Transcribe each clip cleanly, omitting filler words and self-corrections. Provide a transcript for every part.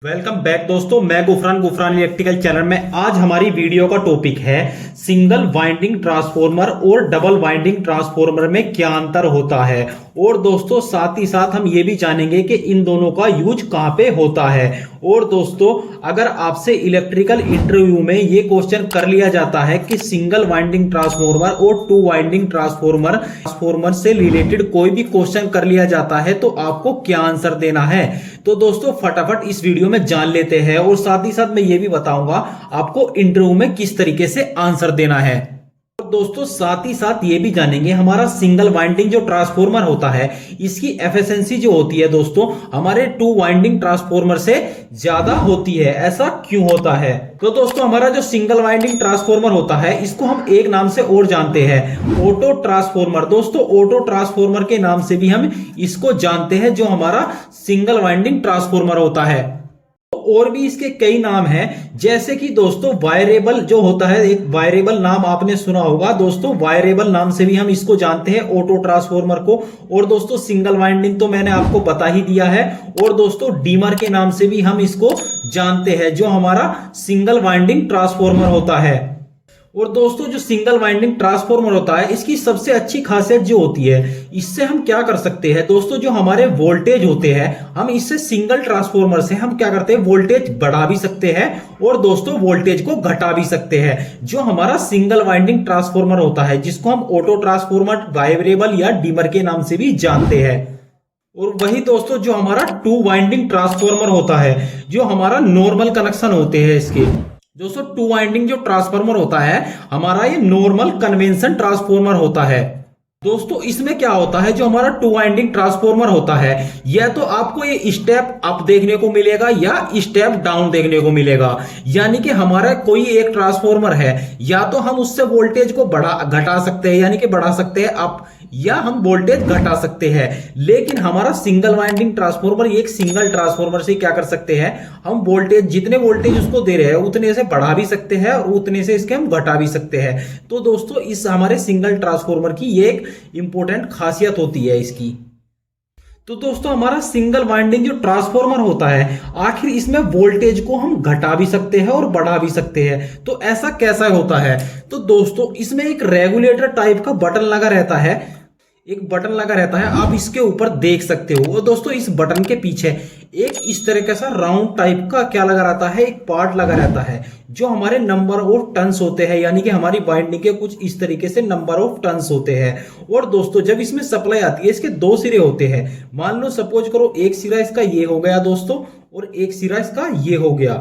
Welcome back दोस्तों, मैं Gufran electrical channel में। आज हमारी वीडियो का टॉपिक है सिंगल वाइंडिंग ट्रांसफॉर्मर और डबल वाइंडिंग ट्रांसफॉर्मर में क्या अंतर होता है। और दोस्तों साथ ही साथ हम ये भी जानेंगे कि इन दोनों का यूज कहाँ पे होता है। और दोस्तों अगर आपसे इलेक्ट्रिकल इंटरव्यू में ये क्वेश्चन कर लिया जाता है कि सिंगल वाइंडिंग ट्रांसफॉर्मर और टू वाइंडिंग ट्रांसफॉर्मर से रिलेटेड कोई भी क्वेश्चन कर लिया जाता है तो आपको क्या आंसर देना है। तो दोस्तों फटाफट इस वीडियो में जान लेते हैं और साथ ही साथ मैं ये भी बताऊंगा आपको इंटरव्यू में किस तरीके से आंसर देना है। और दोस्तों साथ ही साथ ये भी जानेंगे हमारा सिंगल वाइंडिंग जो ट्रांसफॉर्मर होता है इसकी एफिशिएंसी जो होती है दोस्तों हमारे टू वाइंडिंग ट्रांसफॉर्मर से ज्यादा होती है। ऐसा क्यों होता है? तो दोस्तों हमारा जो सिंगल वाइंडिंग ट्रांसफॉर्मर होता है इसको हम एक नाम से और जानते हैं, ऑटो ट्रांसफॉर्मर। दोस्तों ऑटो ट्रांसफॉर्मर के नाम से भी हम इसको जानते हैं जो हमारा सिंगल वाइंडिंग ट्रांसफॉर्मर होता है। और भी इसके कई नाम हैं, जैसे कि दोस्तों वायरेबल जो होता है, एक वायरेबल नाम आपने सुना होगा दोस्तों, वायरेबल नाम से भी हम इसको जानते हैं ऑटो ट्रांसफॉर्मर को। और दोस्तों सिंगल वाइंडिंग तो मैंने आपको बता ही दिया है। और दोस्तों डीमर के नाम से भी हम इसको जानते हैं जो हमारा सिंगल वाइंडिंग ट्रांसफॉर्मर होता है। और दोस्तों जो सिंगल वाइंडिंग ट्रांसफॉर्मर होता है इसकी सबसे अच्छी खासियत जो होती है, इससे हम क्या कर सकते हैं दोस्तों, जो हमारे वोल्टेज होते हैं हम इससे सिंगल ट्रांसफॉर्मर से हम क्या करते हैं, वोल्टेज बढ़ा भी सकते हैं और दोस्तों वोल्टेज को घटा भी सकते हैं। जो हमारा सिंगल वाइंडिंग ट्रांसफॉर्मर होता है जिसको हम ऑटो ट्रांसफॉर्मर, वायरेबल या डिमर के नाम से भी जानते हैं। और वही दोस्तों जो हमारा टू वाइंडिंग ट्रांसफॉर्मर होता है, जो हमारा नॉर्मल कनेक्शन होते हैं इसके, दोस्तों टू वाइंडिंग जो ट्रांसफार्मर होता है हमारा ये नॉर्मल कन्वेंशन ट्रांसफार्मर होता है। दोस्तों इसमें क्या होता है, जो हमारा टू वाइंडिंग ट्रांसफार्मर होता है या तो आपको ये स्टेप अप देखने को मिलेगा या स्टेप डाउन देखने को मिलेगा। यानी कि हमारा कोई एक ट्रांसफार्मर है, या तो हम उससे वोल्टेज को घटा सकते हैं यानी कि बढ़ा सकते हैं अप, या हम वोल्टेज घटा सकते हैं। लेकिन हमारा सिंगल वाइंडिंग ट्रांसफार्मर एक सिंगल ट्रांसफार्मर से क्या कर सकते हैं, हम वोल्टेज जितने वोल्टेज उसको दे रहे हैं उतने से बढ़ा भी सकते हैं और उतने से इसके हम घटा भी सकते हैं। तो दोस्तों इस हमारे सिंगल ट्रांसफार्मर की ये एक इंपॉर्टेंट खासियत होती है इसकी। तो दोस्तों हमारा सिंगल वाइंडिंग जो ट्रांसफार्मर होता है आखिर इसमें वोल्टेज को हम घटा भी सकते हैं और बढ़ा भी सकते हैं। तो ऐसा कैसा होता है? तो दोस्तों इसमें एक रेगुलेटर टाइप का बटन लगा रहता है, एक बटन लगा रहता है, आप इसके ऊपर देख सकते हो। और दोस्तों इस बटन के पीछे एक इस तरह का सा राउंड टाइप का क्या लगा रहता है, एक पार्ट लगा रहता है जो हमारे नंबर ऑफ टर्न्स होते हैं, यानी कि हमारी वाइंडिंग के कुछ इस तरीके से नंबर ऑफ टर्न्स होते हैं। और दोस्तों जब इसमें सप्लाई आती है इसके दो सिरे होते हैं। मान लो सपोज करो एक सिरा इसका ये हो गया दोस्तों और एक सिरा इसका ये हो गया।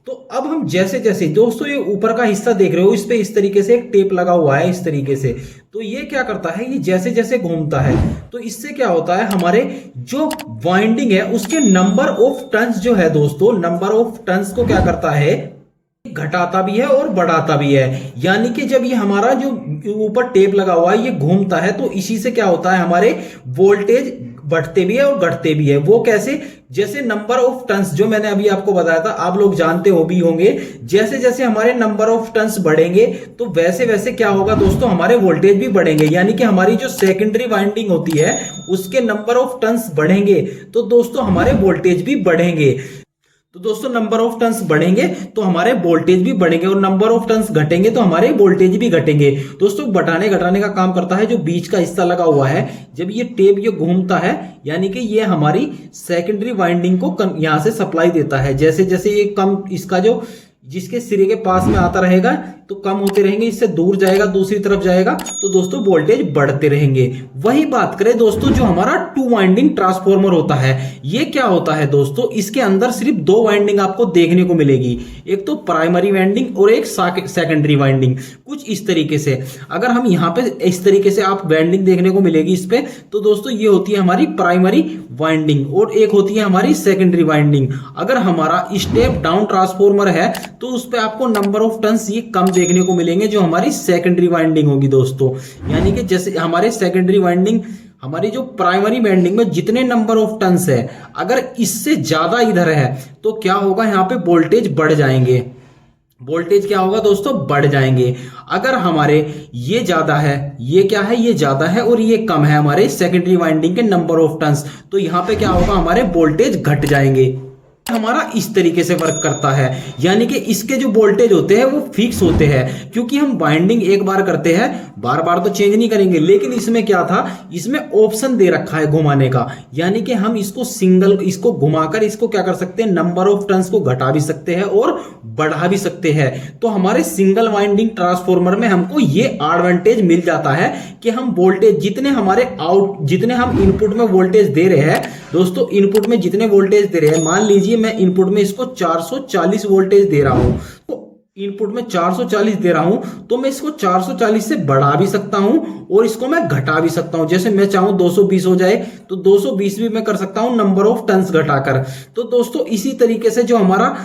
तो अब हम जैसे जैसे दोस्तों ये ऊपर का हिस्सा देख रहे हो, इस पे इस तरीके से एक टेप लगा हुआ है इस तरीके से। तो ये क्या करता है, ये जैसे जैसे घूमता है तो इससे क्या होता है, हमारे जो वाइंडिंग है उसके नंबर ऑफ टर्न्स जो है दोस्तों, नंबर ऑफ टर्न्स को क्या करता है, घटाता भी है और बढ़ाता भी है। यानी कि जब ये हमारा जो ऊपर टेप लगा हुआ है ये घूमता है तो इसी से क्या होता है, हमारे वोल्टेज बढ़ते भी है और घटते भी है। वो कैसे, जैसे नंबर ऑफ टर्न्स जो मैंने अभी आपको बताया था, आप लोग जानते हो भी होंगे, जैसे जैसे हमारे नंबर ऑफ टर्न्स बढ़ेंगे तो वैसे वैसे क्या होगा दोस्तों, हमारे वोल्टेज भी बढ़ेंगे। यानी कि हमारी जो सेकेंडरी वाइंडिंग होती है उसके नंबर ऑफ टर्न्स बढ़ेंगे तो दोस्तों हमारे वोल्टेज भी बढ़ेंगे। तो दोस्तों नंबर ऑफ टर्न्स बढ़ेंगे तो हमारे वोल्टेज भी बढ़ेंगे और नंबर ऑफ टर्न्स घटेंगे तो हमारे वोल्टेज भी घटेंगे। दोस्तों बढ़ाने घटाने का काम करता है जो बीच का हिस्सा लगा हुआ है, जब ये टेप ये घूमता है यानी कि ये हमारी सेकेंडरी वाइंडिंग को यहां से सप्लाई देता है। जैसे जैसे ये कम इसका जो जिसके सिरे के पास में आता रहेगा तो कम होते रहेंगे, इससे दूर जाएगा दूसरी तरफ जाएगा तो दोस्तों वोल्टेज बढ़ते रहेंगे। वही बात करें दोस्तों जो हमारा टू वाइंडिंग ट्रांसफार्मर होता है, ये क्या होता है दोस्तों, इसके अंदर सिर्फ दो वाइंडिंग आपको देखने को मिलेगी, एक तो प्राइमरी वाइंडिंग और एक सेकेंडरी वाइंडिंग। कुछ इस तरीके से अगर हम यहाँ पे इस तरीके से आप वाइंडिंग देखने को मिलेगी इस पे, तो दोस्तों ये होती है हमारी प्राइमरी वाइंडिंग और एक होती है हमारी सेकेंडरी वाइंडिंग। अगर हमारा स्टेप डाउन ट्रांसफार्मर है तो उस पे आपको नंबर ऑफ टर्न्स ये कम देखने को मिलेंगे जो हमारी सेकेंडरी वाइंडिंग होगी दोस्तों। यानी कि जैसे हमारे सेकेंडरी वाइंडिंग, हमारी जो प्राइमरी वाइंडिंग में जितने नंबर ऑफ टर्न्स है अगर इससे ज्यादा इधर है तो क्या होगा, यहाँ पे वोल्टेज बढ़ जाएंगे। वोल्टेज क्या होगा दोस्तों, बढ़ जाएंगे। अगर हमारे ये ज्यादा है, ये क्या है, ये ज्यादा है और ये कम है हमारे सेकेंडरी वाइंडिंग के नंबर ऑफ टर्न्स, तो यहाँ पे क्या होगा, हमारे वोल्टेज घट जाएंगे। हमारा इस तरीके से वर्क करता है, यानी कि इसके जो वोल्टेज होते हैं वो फिक्स होते हैं, क्योंकि हम बाइंडिंग एक बार करते हैं, बार बार तो चेंज नहीं करेंगे। लेकिन इसमें क्या था, इसमें ऑप्शन दे रखा है घुमाने का, यानी कि हम इसको घुमाकर इसको क्या कर सकते हैं, नंबर ऑफ टर्न्स को घटा भी सकते हैं और बढ़ा भी सकते हैं। तो हमारे सिंगल वाइंडिंग ट्रांसफॉर्मर में हमको ये एडवांटेज मिल जाता है कि हम वोल्टेज जितने हम इनपुट में वोल्टेज दे रहे हैं दोस्तों, इनपुट में जितने वोल्टेज दे रहे हैं, मान लीजिए मैं इनपुट में इसको 440 वोल्टेज दे रहा हूं, तो इनपुट में 440 दे रहा हूं, तो मैं इसको 440 से बढ़ा भी सकता हूं और इसको मैं घटा भी सकता हूं। जैसे मैं चाहूं 220 हो जाए तो 220 भी मैं कर सकता हूं, नंबर ऑफ टर्न्स घटाकर। तो दोस्तों इसी तरीके से जो हमारा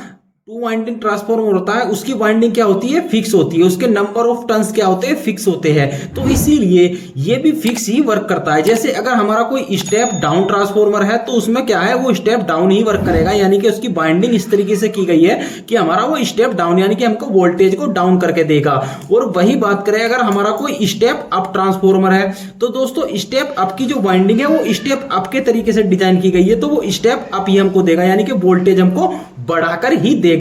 टू वाइंडिंग ट्रांसफॉर्मर होता है, उसकी वाइंडिंग क्या होती है, फिक्स होती है, उसके नंबर ऑफ टर्न्स क्या होते हैं, फिक्स होते हैं। तो इसीलिए ये भी फिक्स ही वर्क करता है। जैसे अगर हमारा कोई स्टेप डाउन ट्रांसफॉर्मर है तो उसमें क्या है, वो स्टेप डाउन ही वर्क करेगा, यानी कि उसकी बाइंडिंग इस तरीके से की गई है कि हमारा वो स्टेप डाउन, यानी कि हमको वोल्टेज को डाउन करके देगा। और वही बात करें अगर हमारा कोई स्टेप अप ट्रांसफॉर्मर है, तो दोस्तों स्टेप अप की जो वाइंडिंग है वो स्टेप अप के तरीके से डिजाइन की गई है, तो वो स्टेप अप ही हमको देगा, यानी कि वोल्टेज हमको बढ़ाकर ही देगा।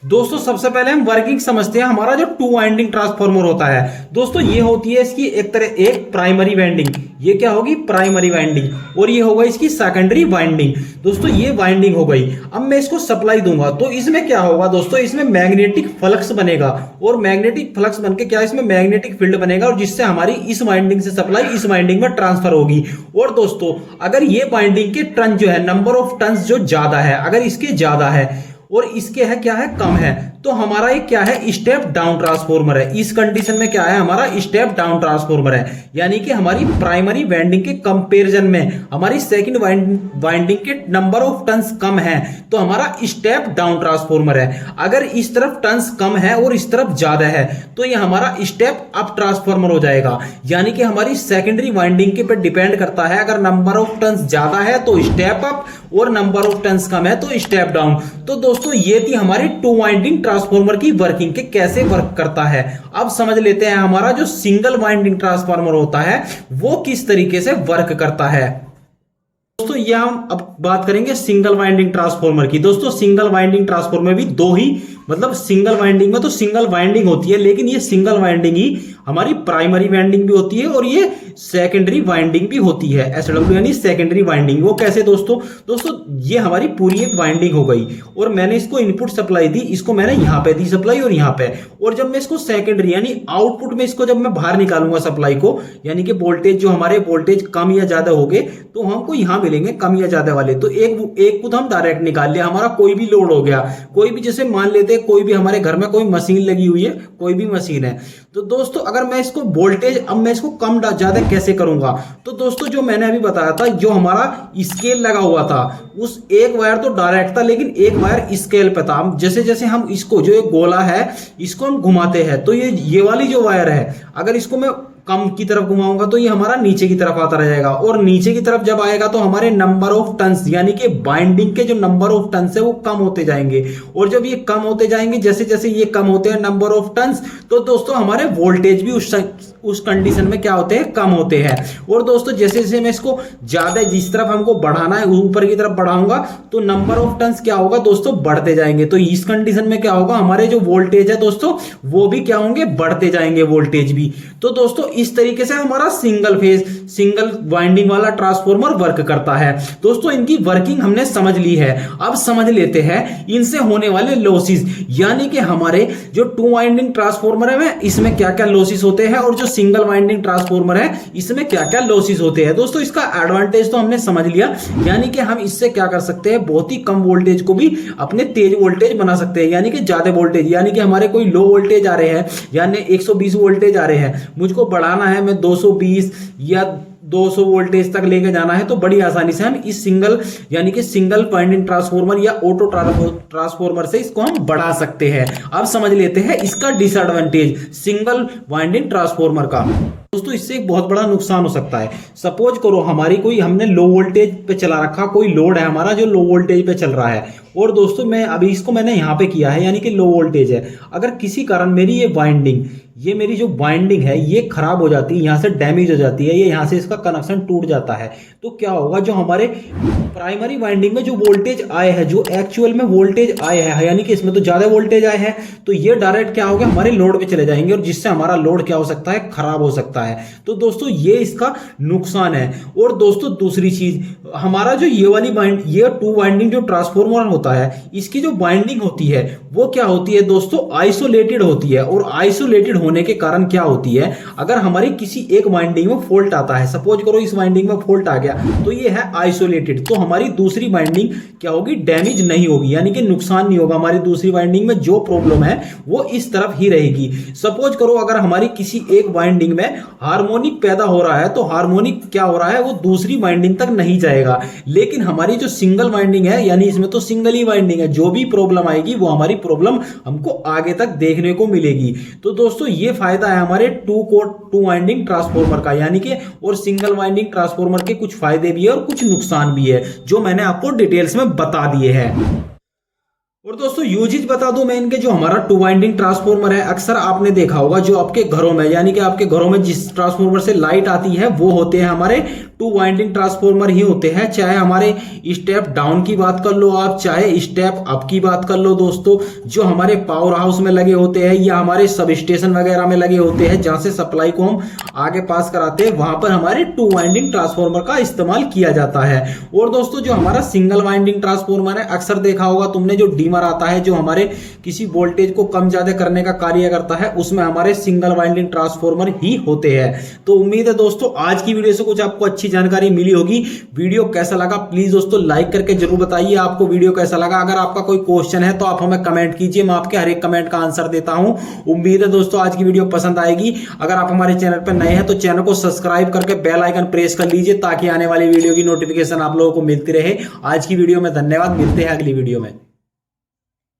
दोस्तों सबसे पहले हम वर्किंग समझते हैं। हमारा जो टू वाइंडिंग ट्रांसफॉर्मर होता है दोस्तों, ये होती है इसकी एक प्राइमरी वाइंडिंग, ये क्या होगी, प्राइमरी वाइंडिंग, और ये होगा इसकी सेकेंडरी वाइंडिंग। दोस्तों ये वाइंडिंग हो गई। अब मैं इसको सप्लाई दूंगा तो इसमें क्या होगा दोस्तों, इसमें मैग्नेटिक फ्लक्स बनेगा, और मैग्नेटिक फ्लक्स बनके क्या, इसमें मैग्नेटिक फील्ड बनेगा, और जिससे हमारी इस वाइंडिंग से सप्लाई इस वाइंडिंग में ट्रांसफर होगी। और दोस्तों अगर ये वाइंडिंग के टर्न जो है, नंबर ऑफ टर्न्स जो ज्यादा है, अगर इसके ज्यादा है और इसके है क्या है, कम है, तो हमारा ये क्या है, स्टेप डाउन ट्रांसफॉर्मर है। इस कंडीशन में क्या है, हमारा स्टेप डाउन ट्रांसफॉर्मर है, यानी कि हमारी प्राइमरी वाइंडिंग के कंपैरिजन में हमारी सेकंड वाइंडिंग के नंबर ऑफ टर्न्स कम है, तो हमारा स्टेप डाउन ट्रांसफॉर्मर है। अगर इस तरफ टर्न्स कम है और इस तरफ ज्यादा है तो ये हमारा स्टेप अप ट्रांसफॉर्मर हो जाएगा, यानी कि हमारी सेकेंडरी वाइंडिंग के पे डिपेंड करता है। अगर नंबर ऑफ टर्न्स ज्यादा है तो स्टेप अप, और नंबर ऑफ टर्न्स कम है तो स्टेप डाउन। तो दोस्तों ये थी हमारी टू वाइंडिंग ट्रांसफॉर्मर की वर्किंग के कैसे वर्क करता है। अब समझ लेते हैं हमारा जो सिंगल वाइंडिंग ट्रांसफॉर्मर होता है वो किस तरीके से वर्क करता है। दोस्तों ये हम अब बात करेंगे सिंगल वाइंडिंग ट्रांसफॉर्मर की। दोस्तों सिंगल वाइंडिंग ट्रांसफॉर्मर भी दो ही, मतलब सिंगल वाइंडिंग में तो सिंगल वाइंडिंग होती है, लेकिन ये सिंगल वाइंडिंग ही हमारी प्राइमरी वाइंडिंग भी होती है और ये सेकेंडरी वाइंडिंग भी होती है, एसडब्ल्यू यानी सेकेंडरी वाइंडिंग। वो कैसे दोस्तों ये हमारी पूरी एक वाइंडिंग हो गई और मैंने इसको इनपुट सप्लाई दी, इसको मैंने यहां पे दी सप्लाई और यहां पे, और जब मैं इसको सेकेंडरी यानी आउटपुट में इसको जब मैं बाहर निकालूंगा सप्लाई को, यानी कि वोल्टेज जो हमारे वोल्टेज कम या ज्यादा हो गए तो हमको यहां मिलेंगे कम या ज्यादा वाले। तो एक खुद हम डायरेक्ट निकाल लिया, हमारा कोई भी लोड हो गया, कोई भी, जैसे मान लेते हैं कोई भी हमारे घर में कोई मशीन लगी हुई है, कोई भी मशीन है, तो दोस्तों अगर मैं इसको वोल्टेज, अब मैं इसको कम ज्यादा कैसे करूंगा, तो दोस्तों जो मैंने अभी बताया था, जो हमारा स्केल लगा हुआ था, उस एक वायर तो डायरेक्ट था लेकिन एक वायर स्केल पे था। जैसे जैसे हम इसको, जो एक गोला है, इसको हम घुमाते हैं तो ये वाली जो वायर है, अगर इसको मैं कम की तरफ घुमाऊंगा तो ये हमारा नीचे की तरफ आता रहेगा, और नीचे की तरफ जब आएगा तो हमारे नंबर ऑफ टर्न्स, यानी कि बाइंडिंग के जो नंबर ऑफ टर्न्स है वो कम होते जाएंगे, और जब ये कम होते जाएंगे, जैसे जैसे ये कम होते हैं नंबर ऑफ टर्न्स, तो दोस्तों हमारे वोल्टेज भी उस कंडीशन में क्या होते हैं, कम होते हैं। और दोस्तों जैसे जैसे मैं इसको ज्यादा, जिस तरफ हमको बढ़ाना है ऊपर की तरफ बढ़ाऊंगा तो नंबर ऑफ टर्न्स क्या होगा दोस्तों, बढ़ते जाएंगे। तो इस कंडीशन में क्या होगा, हमारे जो वोल्टेज है दोस्तों वो भी क्या होंगे, बढ़ते जाएंगे वोल्टेज भी। तो दोस्तों इस तरीके से हमारा सिंगल वाइंडिंग वाला ट्रांसफॉर्मर वर्क करता है। दोस्तों इनकी वर्किंग हमने समझ ली है, अब समझ लेते हैं इनसे होने वाले लॉसेस, यानी कि हमारे जो टू वाइंडिंग ट्रांसफॉर्मर है इसमें क्या क्या लॉसेस होते हैं, और जो सिंगल वाइंडिंग ट्रांसफॉर्मर है इसमें क्या क्या लॉसेस होते हैं। दोस्तों इसका एडवांटेज तो हमने समझ लिया, यानी कि हम इससे क्या कर सकते हैं, बहुत ही कम वोल्टेज को भी अपने तेज वोल्टेज बना सकते हैं, यानी कि ज्यादा वोल्टेज, यानी कि हमारे कोई लो वोल्टेज आ रहे हैं, यानी 120 वोल्टेज आ रहे हैं, मुझको बढ़ाना है, मैं 220 या 200 वोल्टेज तक लेके जाना है, तो बड़ी आसानी से हम इस सिंगल वाइंडिंग ट्रांसफॉर्मर या ऑटो ट्रांसफॉर्मर से इसको हम बढ़ा सकते हैं। अब समझ लेते हैं इसका डिसएडवांटेज सिंगल वाइंडिंग ट्रांसफॉर्मर का। दोस्तों इससे एक बहुत बड़ा नुकसान हो सकता है। सपोज करो हमने लो वोल्टेज पे चला रखा, कोई लोड है हमारा जो लो वोल्टेज पे चल रहा है, और दोस्तों मैं अभी इसको मैंने यहाँ पे किया है, यानी कि लो वोल्टेज है। अगर किसी कारण मेरी जो वाइंडिंग है ये खराब हो जाती है, यहाँ से डैमेज हो जाती है, ये यहाँ से इसका कनेक्शन टूट जाता है, तो क्या होगा, जो हमारे प्राइमरी वाइंडिंग में जो वोल्टेज आए हैं, जो एक्चुअल में वोल्टेज आए हैं, यानी कि इसमें तो ज्यादा वोल्टेज आए हैं, तो ये डायरेक्ट क्या होगा, हमारे लोड पे चले जाएंगे और जिससे हमारा लोड क्या हो सकता है, खराब हो सकता है। तो दोस्तों ये इसका नुकसान है। और दोस्तों दूसरी चीज, हमारा जो ये टू वाइंडिंग जो ट्रांसफॉर्मर होता है, इसकी जो वाइंडिंग होती है वो क्या होती है दोस्तों, आइसोलेटेड होती है। और आइसोलेटेड होने के कारण क्या होती है, अगर हमारी किसी एक वाइंडिंग में फॉल्ट आता है, सपोज करो इस वाइंडिंग में फॉल्ट आ गया, तो ये है आइसोलेटेड, तो हमारी दूसरी वाइंडिंग क्या होगी, डैमेज नहीं होगी, यानी कि नुकसान नहीं होगा। हमारी दूसरी वाइंडिंग में जो प्रॉब्लम है वो इस तरफ ही रहेगी। सपोज करो अगर हमारी किसी एक वाइंडिंग में हार्मोनिक पैदा हो रहा है, तो हार्मोनिक क्या हो रहा है, वो दूसरी वाइंडिंग तक नहीं जाएगा। लेकिन हमारी जो सिंगल वाइंडिंग है, यानी इसमें तो सिंगल ही वाइंडिंग है, जो भी प्रॉब्लम आएगी वो हमारी प्रॉब्लम हमको आगे तक देखने को मिलेगी। तो दोस्तों ये फायदा है हमारे टू वाइंडिंग ट्रांसफॉर्मर का, यानी कि और सिंगल वाइंडिंग ट्रांसफॉर्मर के कुछ फायदे भी है और कुछ नुकसान भी है, जो मैंने आपको डिटेल्स में बता दिए हैं। और दोस्तों यूजेज बता दूं मैं इनके, जो हमारा टू वाइंडिंग ट्रांसफॉर्मर है, अक्सर आपने देखा होगा जो आपके घरों में, यानी कि आपके घरों में जिस ट्रांसफॉर्मर से लाइट आती है वो होते हैं हमारे टू वाइंडिंग ट्रांसफॉर्मर ही होते हैं। चाहे हमारे स्टेप डाउन की बात कर लो आप, चाहे स्टेप अप की बात कर लो दोस्तों, जो हमारे पावर हाउस में लगे होते हैं या हमारे सब स्टेशन वगैरह में लगे होते हैं, जहां से सप्लाई को हम आगे पास कराते हैं, वहां पर हमारे टू वाइंडिंग ट्रांसफॉर्मर का इस्तेमाल किया जाता है। और दोस्तों जो हमारा सिंगल वाइंडिंग ट्रांसफॉर्मर है, अक्सर देखा होगा तुमने, जो डीमर आता है, जो हमारे किसी वोल्टेज को कम ज्यादा करने का कार्य करता है, उसमें हमारे सिंगल वाइंडिंग ट्रांसफॉर्मर ही होते हैं। तो उम्मीद है दोस्तों आज की वीडियो से कुछ आपको अच्छी जानकारी मिली होगी। वीडियो कैसा लगा प्लीज दोस्तों लाइक करके जरूर बताइए आपको वीडियो कैसा लगा। अगर आपका कोई क्वेश्चन है तो आप हमें कमेंट कीजिए, मैं आपके हर एक कमेंट का आंसर देता हूं। उम्मीद है दोस्तों आज की वीडियो पसंद आएगी। अगर आप हमारे चैनल पर नए हैं तो चैनल को सब्सक्राइब करके बेल आइकन प्रेस कर लीजिए, ताकि आने वाली वीडियो की नोटिफिकेशन आप लोगों को मिलती रहे। आज की वीडियो में धन्यवाद, मिलते हैं अगली वीडियो में।